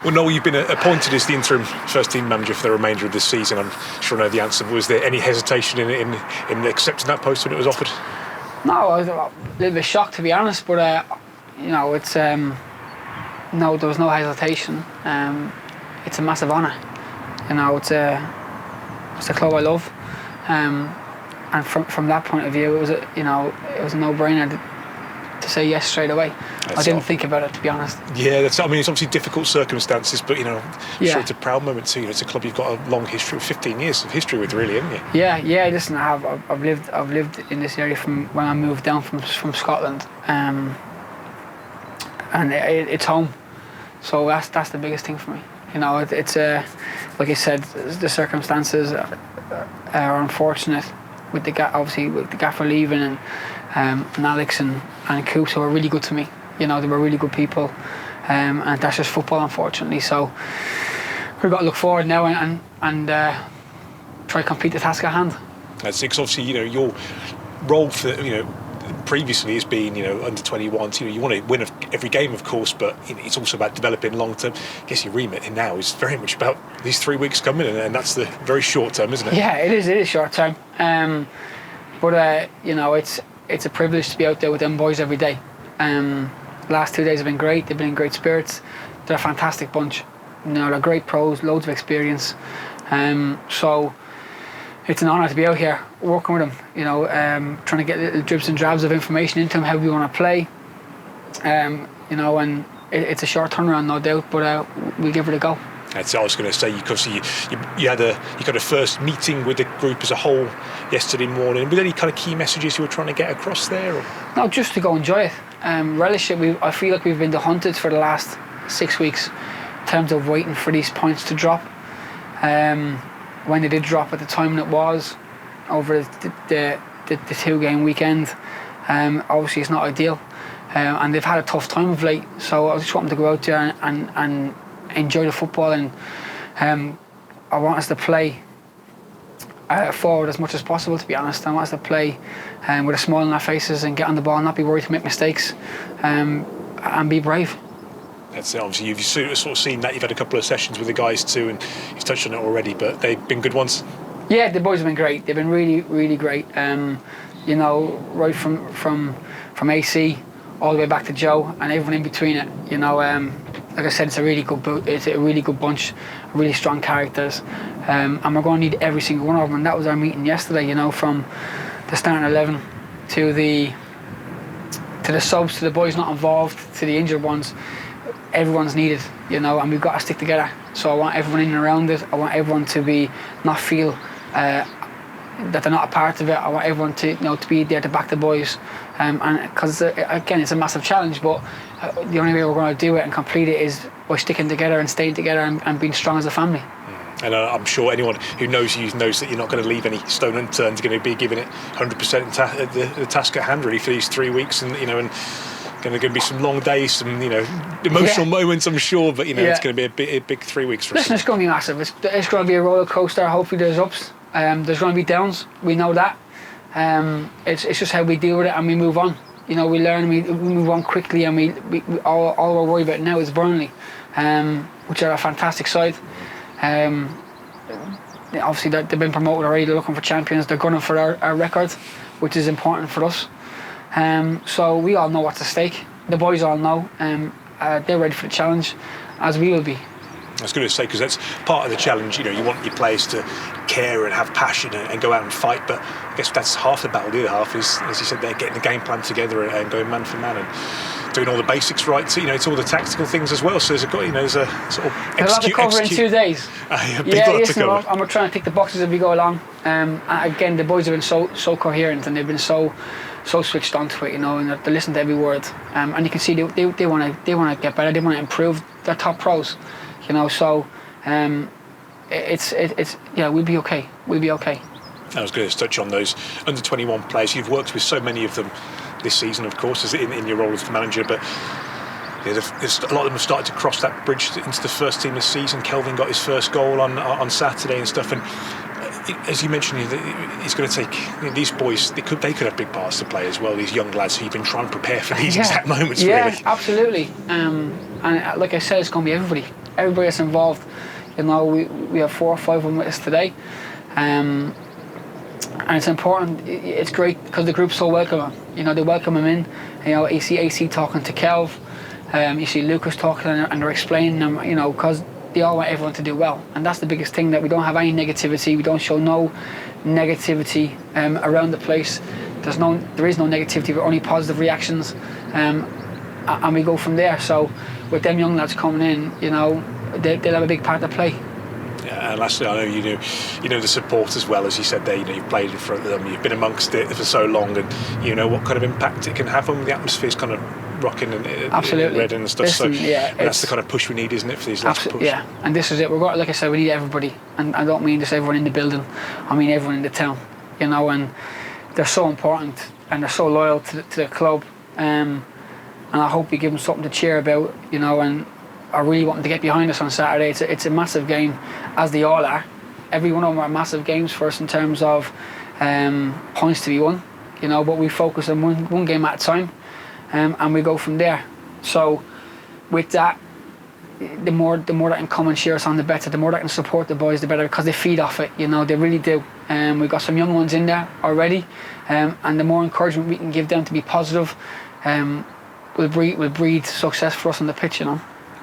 Well, Noel, you've been appointed as the interim first-team manager for the remainder of this season. I'm sure I know the answer. Was there any hesitation in accepting that post when it was offered? No, I was a little bit shocked, to be honest, but it's no, there was no hesitation. It's a massive honour. It's a club I love, and from that point of view, it was a no-brainer to say yes straight away. I didn't think about it, to be honest. Yeah, it's obviously difficult circumstances, but sure it's a proud moment too. It's a club you've got a long history, 15 years of history with, really, haven't you? Yeah. Listen, I've lived in this area from when I moved down from Scotland, and it's home. So that's the biggest thing for me. It's like I said, the circumstances are unfortunate with the gaffer leaving and Alex and Coops, who were really good to me. They were really good people, and that's just football, unfortunately. So we've got to look forward now and try to complete the task at hand. That's it, 'cause obviously your role for previously has been under 21s. You want to win every game, of course, but it's also about developing long term. I guess your remit now is very much about these 3 weeks coming, and that's the very short term, isn't it? Yeah, it is short term. But it's a privilege to be out there with them boys every day. Last 2 days have been great. They've been in great spirits. They're a fantastic bunch. They're great pros, loads of experience. So it's an honour to be out here working with them. Trying to get little drips and drabs of information into them, how we want to play. And it's a short turnaround, no doubt, but we'll give it a go. I was going to say, because you got a first meeting with the group as a whole yesterday morning. Were there any kind of key messages you were trying to get across there? Or? No, just to go enjoy it. Relish it. I feel like we've been the hunted for the last 6 weeks in terms of waiting for these points to drop. When they did drop at the time it was over the 2-game weekend, obviously it's not ideal. And they've had a tough time of late. So I just want them to go out there and enjoy the football, and I want us to play forward as much as possible, to be honest. I want us to play with a smile on our faces and get on the ball and not be worried to make mistakes, and be brave. That's it. Obviously you've sort of seen that. You've had a couple of sessions with the guys too, and you've touched on it already, but they've been good ones. Yeah, the boys have been great. They've been really, really great. Right from AC all the way back to Joe and everyone in between it. Like I said, it's a really good bunch, really strong characters, and we're going to need every single one of them. And that was our meeting yesterday. From the starting 11 to the subs, to the boys not involved, to the injured ones. Everyone's needed, and we've got to stick together. So I want everyone in and around it. I want everyone to not feel that they're not a part of it. I want everyone to be there to back the boys, and because again, it's a massive challenge, but the only way we're going to do it and complete it is by sticking together and staying together and being strong as a family. And I'm sure anyone who knows you knows that you're not going to leave any stone unturned. You're going to be giving it 100% the task at hand, really, for these 3 weeks, and going to be some long days, some emotional moments, I'm sure, but it's going to be a big 3 weeks for us. Listen, it's going to be massive. It's going to be a roller coaster. Hopefully there's ups, there's going to be downs. We know that. It's just how we deal with it and we move on. We learn, we move on quickly, and we all we're worried about now is Burnley, which are a fantastic side. Obviously they've been promoted already. They're looking for champions. They're gunning for our record, which is important for us. So we all know what's at stake. The boys all know. They're ready for the challenge, as we will be. I was going to say, because that's part of the challenge. You want your players to care and have passion and go out and fight, but I guess that's half the battle. The other half is, as you said, they're getting the game plan together and going man for man and doing all the basics right. So, it's all the tactical things as well. So there's a sort of there's a lot to cover in 2 days. I'm trying to tick the boxes as we go along. Again, the boys have been so coherent, and they've been so switched onto it, and they listen to every word. And you can see they want to get better. They want to improve. They're top pros. So it's we'll be okay. We'll be okay. I was going to touch on those under 21 players. You've worked with so many of them this season, of course, as in your role as the manager, but a lot of them have started to cross that bridge into the first team this season. Kelvin got his first goal on Saturday and stuff, and as you mentioned, it's going to take these boys. They could have big parts to play as well. These young lads who've been trying to prepare for these exact moments. Yeah, really. Absolutely. And like I said, it's going to be everybody. everybody that's involved. You know, we have 4 or 5 of them with us today, and it's important. It's great because the group's so welcoming. You know, they welcome him in. You know, you see AC talking to Kelv, you see Lucas talking, and they're explaining them. You know, because they all want everyone to do well, and that's the biggest thing, that we don't have any negativity. We don't show no negativity around the place. There is no negativity, but only positive reactions, and we go from there. So with them young lads coming in, you know, they'll have a big part to play. Yeah, and lastly, I know you know the support as well, as you said there. You know, you've played in front of them, you've been amongst it for so long, and you know what kind of impact it can have on the atmosphere's kind of rocking and Absolutely. red and stuff. Listen, so yeah, that's the kind of push we need, isn't it, for these last push? Yeah, and this is it. We've got, like I said, we need everybody, and I don't mean just everyone in the building. I mean everyone in the town. You know, and they're so important, and they're so loyal to the club. And I hope we give them something to cheer about. You know, and I really want them to get behind us on Saturday. It's a massive game, as they all are. Every one of them are massive games for us in terms of points to be won. You know, but we focus on one game at a time, and we go from there. So with that, the more that can come and cheer us on, the better. The more that can support the boys, the better, because they feed off it. You know, they really do. We've got some young ones in there already, and the more encouragement we can give them to be positive, will breed success for us on the pitch. You know.